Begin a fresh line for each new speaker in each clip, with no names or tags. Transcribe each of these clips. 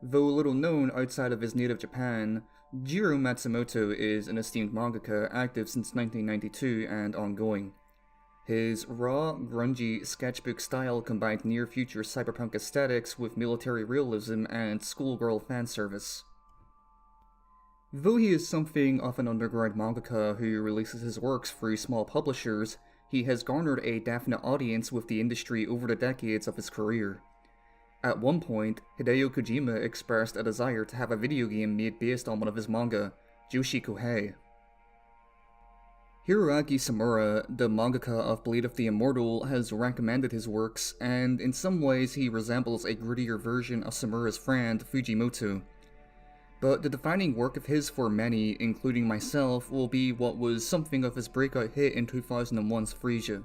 Though little known outside of his native Japan, Jiro Matsumoto is an esteemed mangaka active since 1992 and ongoing. His raw, grungy sketchbook style combined near-future cyberpunk aesthetics with military realism and schoolgirl fanservice. Though he is something of an underground mangaka who releases his works through small publishers, he has garnered a definite audience with the industry over the decades of his career. At one point, Hideo Kojima expressed a desire to have a video game made based on one of his manga, Joshi Kohei. Hiroaki Samura, the mangaka of Blade of the Immortal, has recommended his works, and in some ways he resembles a grittier version of Samura's friend, Fujimoto. But the defining work of his for many, including myself, will be what was something of his breakout hit in 2001's Freesia.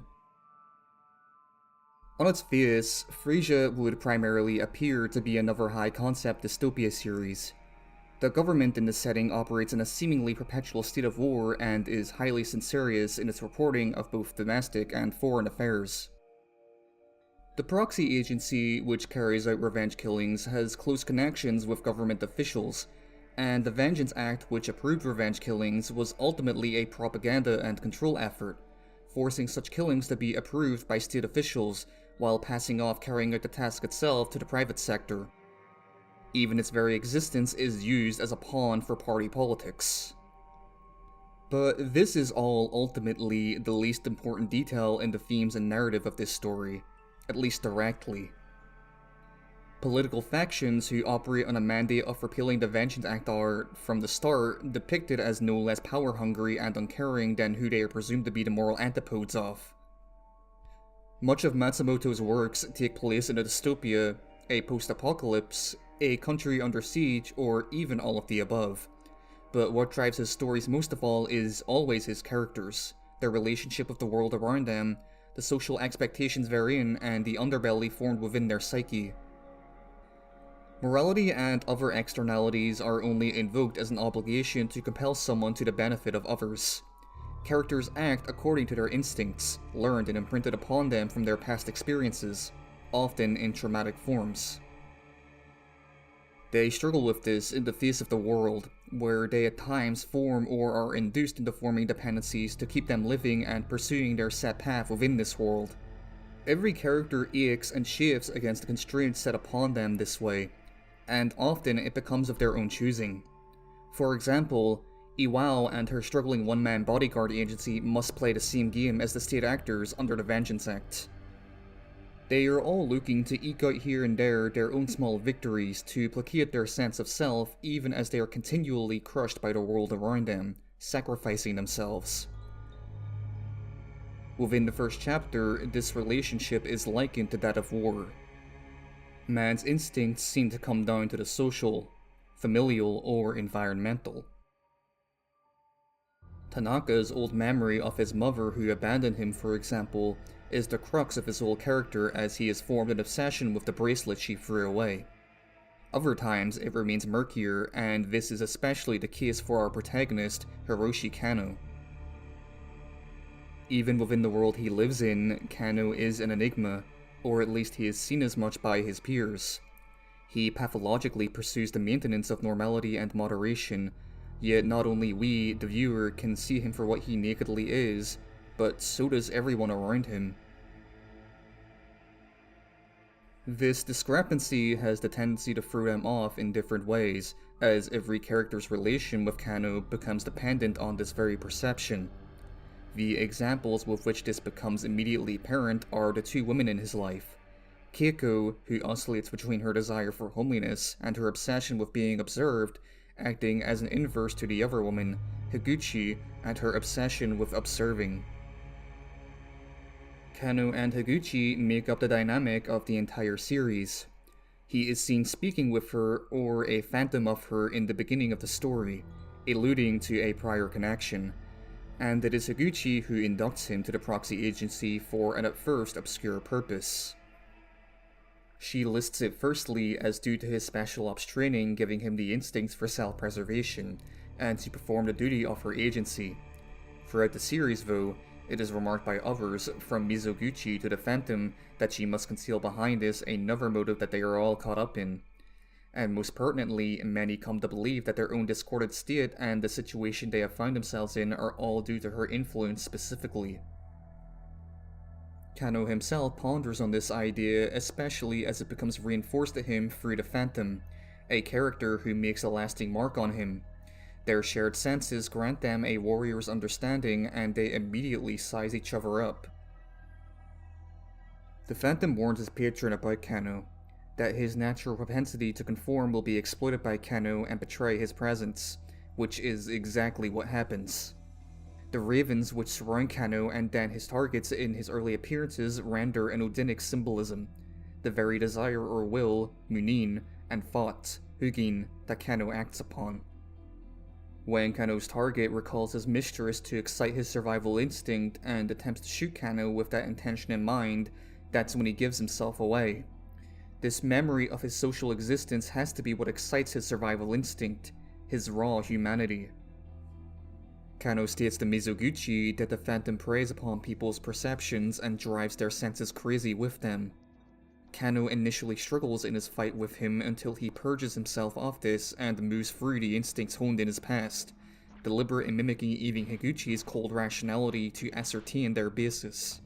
On its face, Freesia would primarily appear to be another high-concept dystopia series. The government in this setting operates in a seemingly perpetual state of war and is highly censorious in its reporting of both domestic and foreign affairs. The proxy agency, which carries out revenge killings, has close connections with government officials, and the Vengeance Act, which approved revenge killings, was ultimately a propaganda and control effort, forcing such killings to be approved by state officials, while passing off carrying out the task itself to the private sector. Even its very existence is used as a pawn for party politics. But this is all ultimately the least important detail in the themes and narrative of this story, at least directly. Political factions who operate on a mandate of repealing the Vengeance Act are, from the start, depicted as no less power-hungry and uncaring than who they are presumed to be the moral antipodes of. Much of Matsumoto's works take place in a dystopia, a post-apocalypse, a country under siege, or even all of the above. But what drives his stories most of all is always his characters, their relationship with the world around them, the social expectations therein, and the underbelly formed within their psyche. Morality and other externalities are only invoked as an obligation to compel someone to the benefit of others. Characters act according to their instincts, learned and imprinted upon them from their past experiences, often in traumatic forms. They struggle with this in the face of the world, where they at times form or are induced into forming dependencies to keep them living and pursuing their set path within this world. Every character aches and chafes against the constraints set upon them this way, and often it becomes of their own choosing. For example, Iwao and her struggling one-man bodyguard agency must play the same game as the state actors under the Vengeance Act. They are all looking to eke out here and there their own small victories to placate their sense of self even as they are continually crushed by the world around them, sacrificing themselves. Within the first chapter, this relationship is likened to that of war. Man's instincts seem to come down to the social, familial, or environmental. Tanaka's old memory of his mother who abandoned him, for example, is the crux of his whole character as he has formed an obsession with the bracelet she threw away. Other times it remains murkier, and this is especially the case for our protagonist, Hiroshi Kano. Even within the world he lives in, Kano is an enigma, or at least he is seen as much by his peers. He pathologically pursues the maintenance of normality and moderation, yet not only we, the viewer, can see him for what he nakedly is, but so does everyone around him. This discrepancy has the tendency to throw them off in different ways, as every character's relation with Kano becomes dependent on this very perception. The examples with which this becomes immediately apparent are the two women in his life. Keiko, who oscillates between her desire for homeliness and her obsession with being observed, acting as an inverse to the other woman, Higuchi, and her obsession with observing. Kano and Higuchi make up the dynamic of the entire series. He is seen speaking with her, or a phantom of her, in the beginning of the story, alluding to a prior connection, and it is Higuchi who inducts him to the proxy agency for an at first obscure purpose. She lists it firstly as due to his special ops training giving him the instincts for self-preservation, and to perform the duty of her agency. Throughout the series, though, it is remarked by others, from Mizoguchi to the Phantom, that she must conceal behind this another motive that they are all caught up in. and most pertinently, many come to believe that their own discordant state and the situation they have found themselves in are all due to her influence specifically. Kano himself ponders on this idea, especially as it becomes reinforced to him through the Phantom, a character who makes a lasting mark on him. Their shared senses grant them a warrior's understanding, and they immediately size each other up. The Phantom warns his patron about Kano, that his natural propensity to conform will be exploited by Kano and betray his presence, which is exactly what happens. The ravens which surround Kano and then his targets in his early appearances render an Odinic symbolism, the very desire or will, Munin, and thought, Hugin, that Kano acts upon. When Kano's target recalls his mistress to excite his survival instinct and attempts to shoot Kano with that intention in mind, that's when he gives himself away. This memory of his social existence has to be what excites his survival instinct, his raw humanity. Kano states to Mizoguchi that the Phantom preys upon people's perceptions and drives their senses crazy with them. Kano initially struggles in his fight with him until he purges himself of this and moves through the instincts honed in his past, deliberately mimicking even Higuchi's cold rationality to ascertain their basis.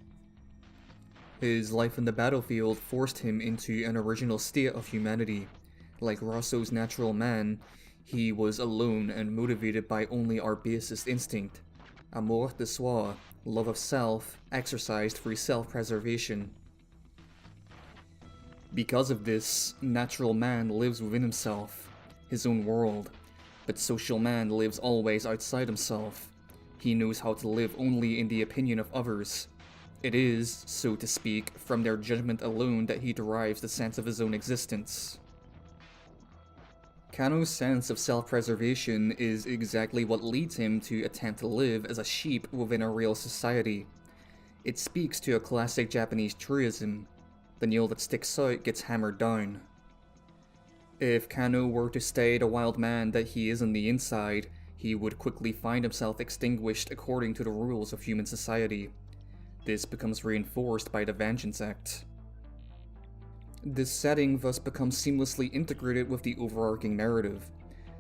His life in the battlefield forced him into an original state of humanity. Like Rosso's natural man, he was alone and motivated by only our basest instinct, amour de soi, love of self, exercised through self-preservation. Because of this, natural man lives within himself, his own world, but social man lives always outside himself. He knows how to live only in the opinion of others. It is, so to speak, from their judgment alone that he derives the sense of his own existence. Kano's sense of self-preservation is exactly what leads him to attempt to live as a sheep within a real society. It speaks to a classic Japanese truism: the nail that sticks out gets hammered down. If Kano were to stay the wild man that he is on the inside, he would quickly find himself extinguished according to the rules of human society. This becomes reinforced by the Vengeance Act. This setting thus becomes seamlessly integrated with the overarching narrative.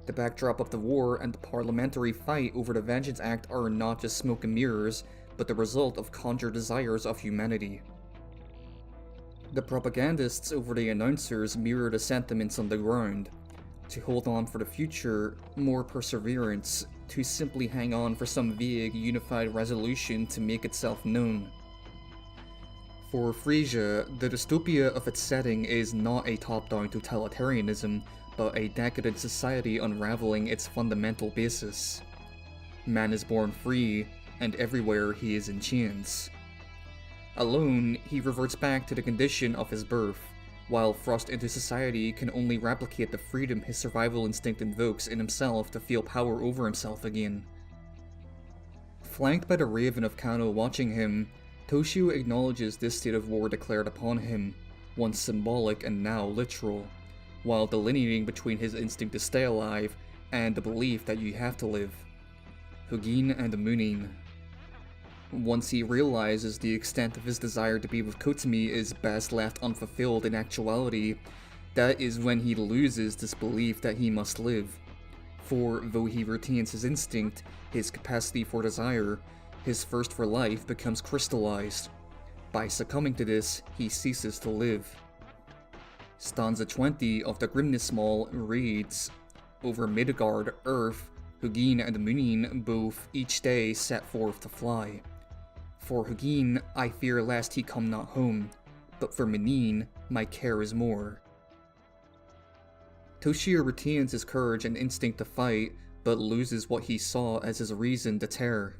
The backdrop of the war and the parliamentary fight over the Vengeance Act are not just smoke and mirrors, but the result of conjured desires of humanity. The propagandists over the announcers mirror the sentiments on the ground. To hold on for the future, more perseverance, to simply hang on for some vague, unified resolution to make itself known. For Freesia, the dystopia of its setting is not a top-down totalitarianism, but a decadent society unraveling its fundamental basis. Man is born free, and everywhere he is in chains. Alone, he reverts back to the condition of his birth, while thrust into society can only replicate the freedom his survival instinct invokes in himself to feel power over himself again. Flanked by the Raven of Kano watching him, Toshio acknowledges this state of war declared upon him, once symbolic and now literal, while delineating between his instinct to stay alive and the belief that you have to live. Hugin and Munin. Once he realizes the extent of his desire to be with Kotsumi is best left unfulfilled in actuality, that is when he loses this belief that he must live. For though he retains his instinct, his capacity for desire, his thirst for life becomes crystallized. By succumbing to this, he ceases to live. Stanza 20 of the Grimnismal reads, "Over Midgard, Earth, Hugin and Munin both each day set forth to fly. For Hugin, I fear lest he come not home, but for Munin, my care is more." Toshio retains his courage and instinct to fight, but loses what he saw as his reason to tear.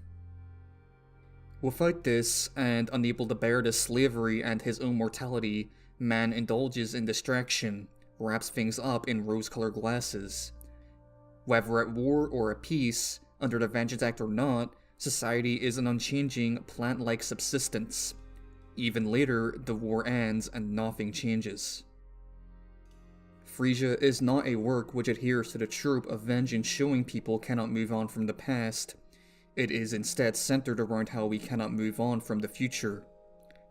Without this, and unable to bear the slavery and his own mortality, man indulges in distraction, wraps things up in rose-colored glasses. Whether at war or at peace, under the Vengeance Act or not, society is an unchanging, plant-like subsistence. Even later, the war ends and nothing changes. Freesia is not a work which adheres to the trope of vengeance showing people cannot move on from the past. It is instead centered around how we cannot move on from the future.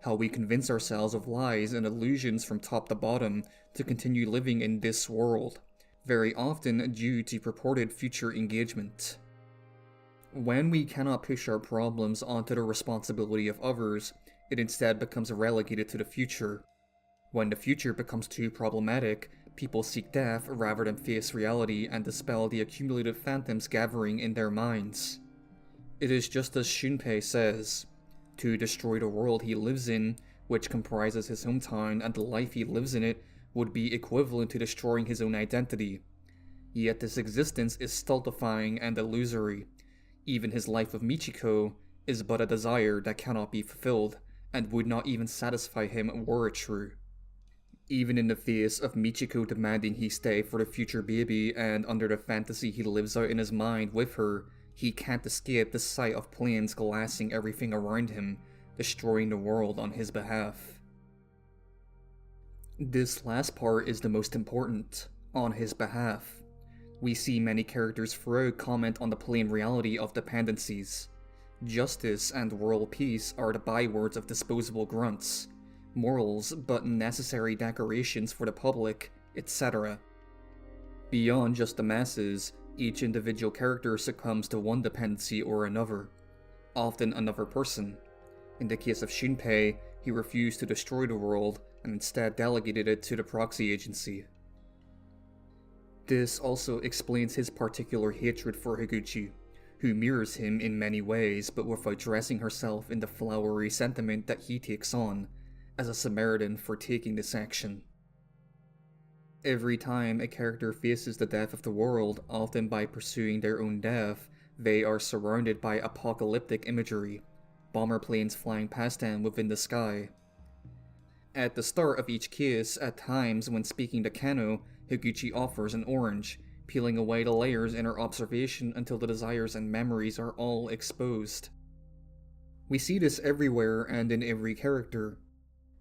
How we convince ourselves of lies and illusions from top to bottom to continue living in this world, very often due to purported future engagement. When we cannot push our problems onto the responsibility of others, it instead becomes relegated to the future. When the future becomes too problematic, people seek death rather than face reality and dispel the accumulated phantoms gathering in their minds. It is just as Shunpei says, to destroy the world he lives in, which comprises his hometown and the life he lives in it, would be equivalent to destroying his own identity. Yet this existence is stultifying and illusory. Even his life of Michiko is but a desire that cannot be fulfilled, and would not even satisfy him were it true. Even in the face of Michiko demanding he stay for the future baby and under the fantasy he lives out in his mind with her, he can't escape the sight of planes glassing everything around him, destroying the world on his behalf. This last part is the most important, on his behalf. We see many characters throughout comment on the plain reality of dependencies. Justice and world peace are the bywords of disposable grunts, morals but necessary decorations for the public, etc. Beyond just the masses, each individual character succumbs to one dependency or another, often another person. In the case of Shunpei, he refused to destroy the world and instead delegated it to the proxy agency. This also explains his particular hatred for Higuchi, who mirrors him in many ways but without dressing herself in the flowery sentiment that he takes on, as a Samaritan for taking this action. Every time a character faces the death of the world, often by pursuing their own death, they are surrounded by apocalyptic imagery, bomber planes flying past them within the sky. At the start of each case, at times when speaking to Kano, Higuchi offers an orange, peeling away the layers in her observation until the desires and memories are all exposed. We see this everywhere and in every character.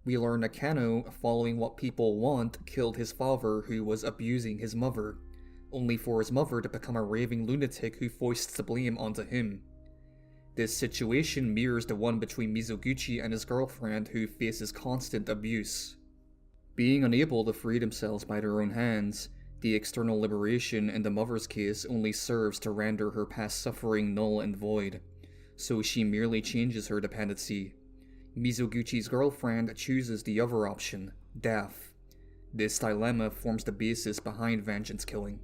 We learn that Kano, following what people want, killed his father who was abusing his mother, only for his mother to become a raving lunatic who foists the blame onto him. This situation mirrors the one between Mizoguchi and his girlfriend who faces constant abuse. Being unable to free themselves by their own hands, the external liberation in the mother's case only serves to render her past suffering null and void, so she merely changes her dependency. Mizoguchi's girlfriend chooses the other option, death. This dilemma forms the basis behind vengeance killing.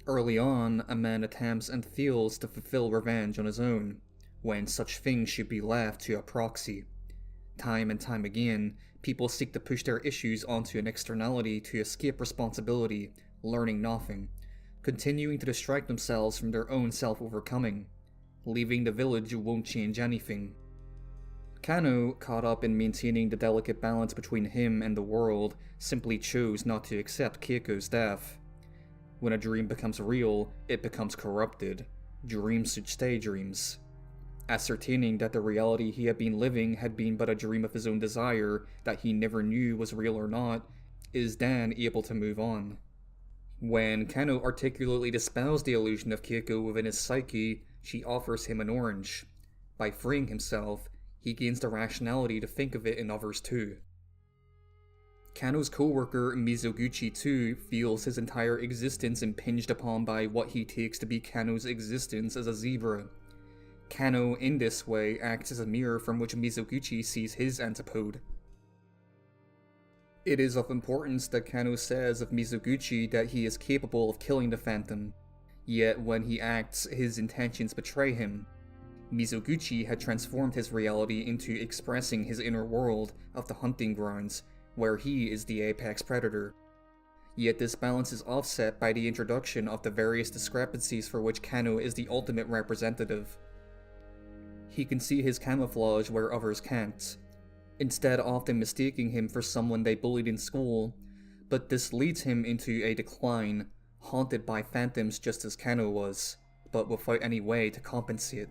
Early on, a man attempts and fails to fulfill revenge on his own, when such things should be left to a proxy. Time and time again, people seek to push their issues onto an externality to escape responsibility, learning nothing, continuing to distract themselves from their own self-overcoming. Leaving the village won't change anything. Kano, caught up in maintaining the delicate balance between him and the world, simply chose not to accept Keiko's death. When a dream becomes real, it becomes corrupted. Dreams should stay dreams. Ascertaining that the reality he had been living had been but a dream of his own desire that he never knew was real or not, is then able to move on. When Kano articulately dispels the illusion of Keiko within his psyche, she offers him an orange. By freeing himself, he gains the rationality to think of it in others too. Kano's co-worker Mizoguchi too feels his entire existence impinged upon by what he takes to be Kano's existence as a zebra. Kano, in this way, acts as a mirror from which Mizoguchi sees his antipode. It is of importance that Kano says of Mizoguchi that he is capable of killing the Phantom, yet when he acts, his intentions betray him. Mizoguchi had transformed his reality into expressing his inner world of the hunting grounds, where he is the apex predator. Yet this balance is offset by the introduction of the various discrepancies for which Kano is the ultimate representative. He can see his camouflage where others can't, instead often mistaking him for someone they bullied in school, but this leads him into a decline, haunted by phantoms just as Kano was, but without any way to compensate.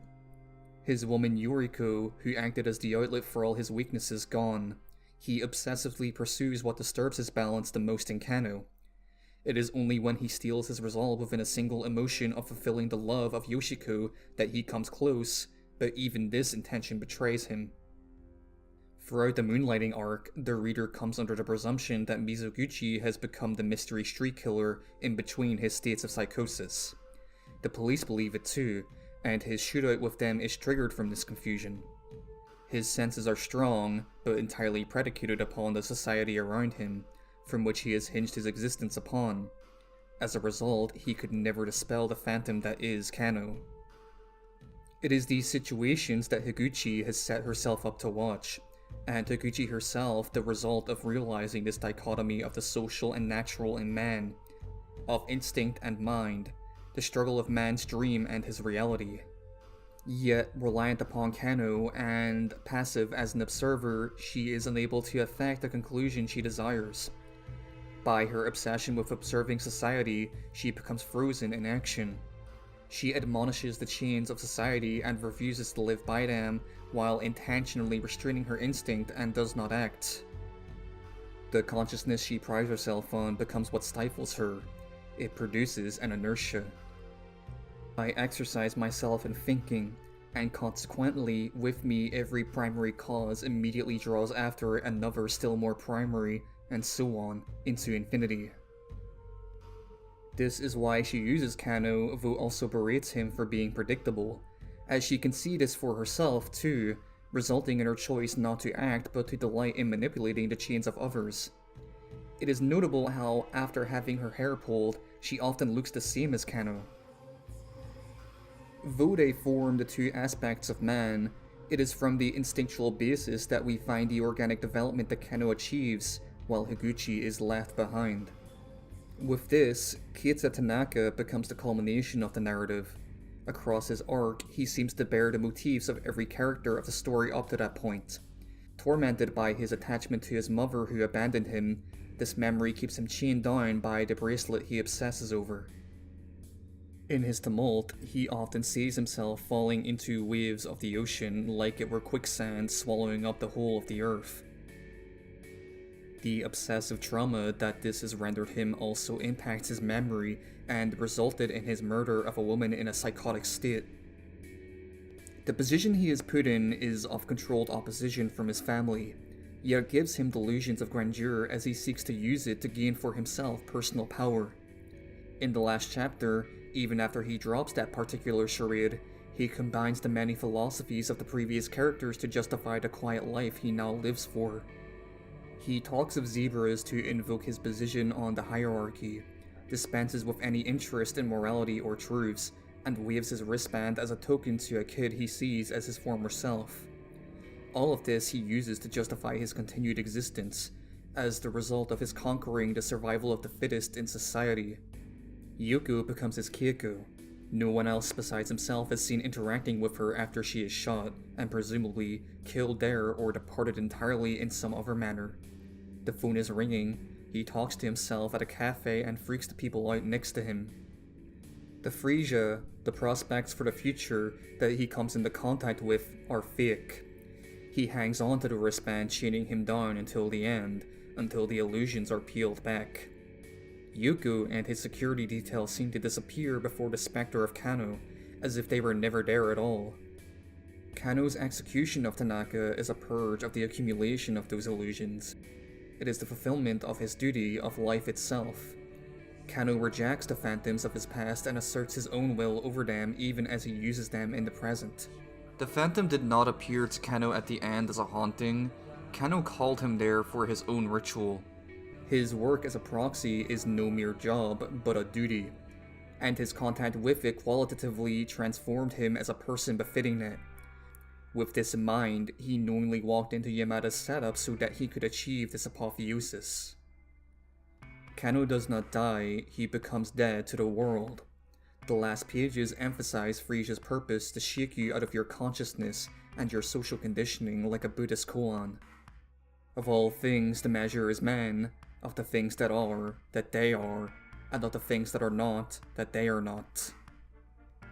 His woman Yuriko, who acted as the outlet for all his weaknesses, gone, he obsessively pursues what disturbs his balance the most in Kano. It is only when he steals his resolve within a single emotion of fulfilling the love of Yoshiko that he comes close, but even this intention betrays him. Throughout the Moonlighting arc, the reader comes under the presumption that Mizoguchi has become the mystery street killer in between his states of psychosis. The police believe it too, and his shootout with them is triggered from this confusion. His senses are strong, but entirely predicated upon the society around him, from which he has hinged his existence upon. As a result, he could never dispel the phantom that is Kano. It is these situations that Higuchi has set herself up to watch, and Higuchi herself the result of realizing this dichotomy of the social and natural in man, of instinct and mind, the struggle of man's dream and his reality. Yet, reliant upon Kano and passive as an observer, she is unable to effect the conclusion she desires. By her obsession with observing society, she becomes frozen in action. She admonishes the chains of society and refuses to live by them, while intentionally restraining her instinct and does not act. The consciousness she prides herself on becomes what stifles her. It produces an inertia. I exercise myself in thinking, and consequently, with me every primary cause immediately draws after another still more primary, and so on, into infinity. This is why she uses Kano, though also berates him for being predictable, as she can see this for herself too, resulting in her choice not to act but to delight in manipulating the chains of others. It is notable how, after having her hair pulled, she often looks the same as Kano. Though they form the two aspects of man, it is from the instinctual basis that we find the organic development that Kano achieves, while Higuchi is left behind. With this, Keita Tanaka becomes the culmination of the narrative. Across his arc, he seems to bear the motifs of every character of the story up to that point. Tormented by his attachment to his mother who abandoned him, this memory keeps him chained down by the bracelet he obsesses over. In his tumult, he often sees himself falling into waves of the ocean like it were quicksand swallowing up the whole of the earth. The obsessive trauma that this has rendered him also impacts his memory and resulted in his murder of a woman in a psychotic state. The position he is put in is of controlled opposition from his family, yet gives him delusions of grandeur as he seeks to use it to gain for himself personal power. In the last chapter, even after he drops that particular charade, he combines the many philosophies of the previous characters to justify the quiet life he now lives for. He talks of zebras to invoke his position on the hierarchy, dispenses with any interest in morality or truths, and waves his wristband as a token to a kid he sees as his former self. All of this he uses to justify his continued existence, as the result of his conquering the survival of the fittest in society. Yuko becomes his Keiko. No one else besides himself is seen interacting with her after she is shot, and presumably killed there or departed entirely in some other manner. The phone is ringing, he talks to himself at a cafe and freaks the people out next to him. The Freesia, the prospects for the future that he comes into contact with, are fake. He hangs on to the wristband, chaining him down until the end, until the illusions are peeled back. Yuko and his security detail seem to disappear before the specter of Kano, as if they were never there at all. Kano's execution of Tanaka is a purge of the accumulation of those illusions. It is the fulfillment of his duty of life itself. Kano rejects the phantoms of his past and asserts his own will over them even as he uses them in the present. The phantom did not appear to Kano at the end as a haunting. Kano called him there for his own ritual. His work as a proxy is no mere job, but a duty, and his contact with it qualitatively transformed him as a person befitting it. With this in mind, he knowingly walked into Yamada's setup so that he could achieve this apotheosis. Kano does not die, he becomes dead to the world. The last pages emphasize Freesia's purpose to shake you out of your consciousness and your social conditioning like a Buddhist koan. Of all things the measure is man, of the things that are, that they are, and of the things that are not, that they are not.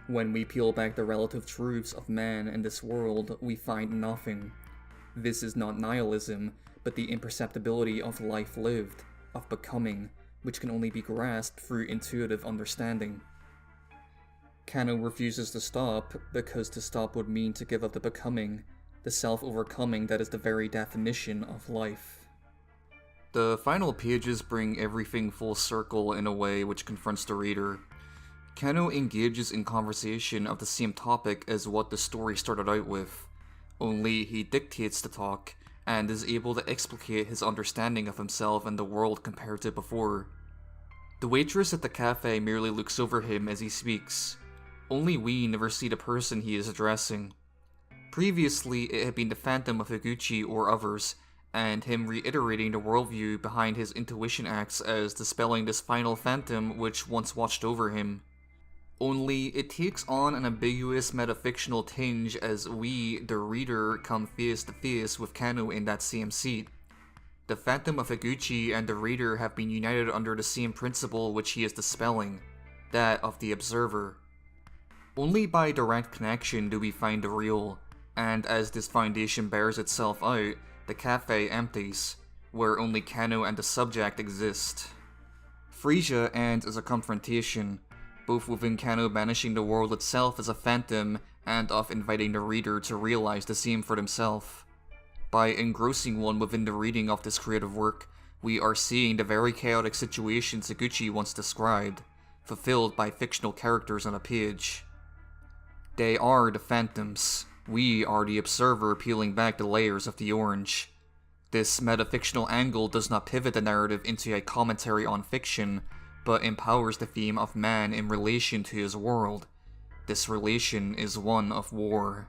When we peel back the relative truths of man in this world, we find nothing. This is not nihilism, but the imperceptibility of life lived, of becoming, which can only be grasped through intuitive understanding. Kano refuses to stop, because to stop would mean to give up the becoming, the self-overcoming that is the very definition of life. The final pages bring everything full circle in a way which confronts the reader. Kano engages in conversation of the same topic as what the story started out with, only he dictates the talk, and is able to explicate his understanding of himself and the world compared to before. The waitress at the cafe merely looks over him as he speaks. Only we never see the person he is addressing. Previously, it had been the phantom of Higuchi or others, and him reiterating the worldview behind his intuition acts as dispelling this final phantom which once watched over him. Only it takes on an ambiguous metafictional tinge as we, the reader, come face to face with Kano in that same seat. The phantom of Higuchi and the reader have been united under the same principle which he is dispelling, that of the observer. Only by direct connection do we find the real, and as this foundation bears itself out, the cafe empties, where only Kano and the subject exist. Freesia ends as a confrontation, both within Kano banishing the world itself as a phantom and of inviting the reader to realize the same for themselves. By engrossing one within the reading of this creative work, we are seeing the very chaotic situations Higuchi once described, fulfilled by fictional characters on a page. They are the phantoms. We are the observer peeling back the layers of the orange. This metafictional angle does not pivot the narrative into a commentary on fiction, but empowers the theme of man in relation to his world. This relation is one of war.